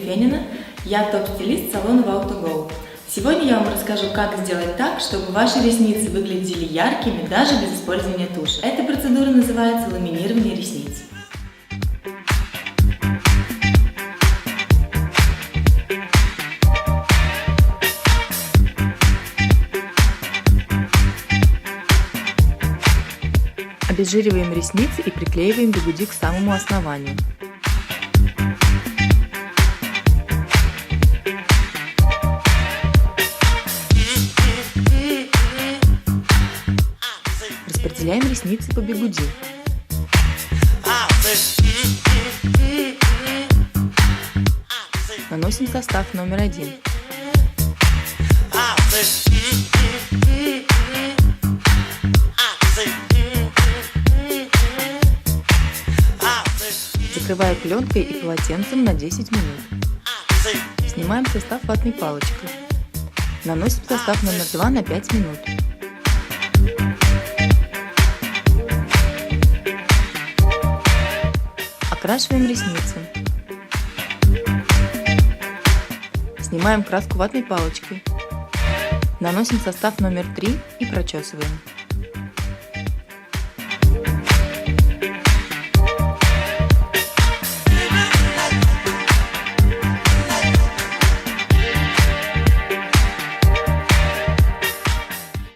Фенина, я топ-стилист салона Wow to Go. Сегодня я вам расскажу, как сделать так, чтобы ваши ресницы выглядели яркими даже без использования туши. Эта процедура называется ламинирование ресниц. Обезжириваем ресницы и приклеиваем бигуди к самому основанию. Распределяем ресницы по бигуди. Наносим состав номер 1. Закрываю пленкой и полотенцем на 10 минут. Снимаем состав ватной палочкой. Наносим состав номер 2 на 5 минут. Окрашиваем ресницы. Снимаем краску ватной палочкой. Наносим состав номер 3 и прочесываем.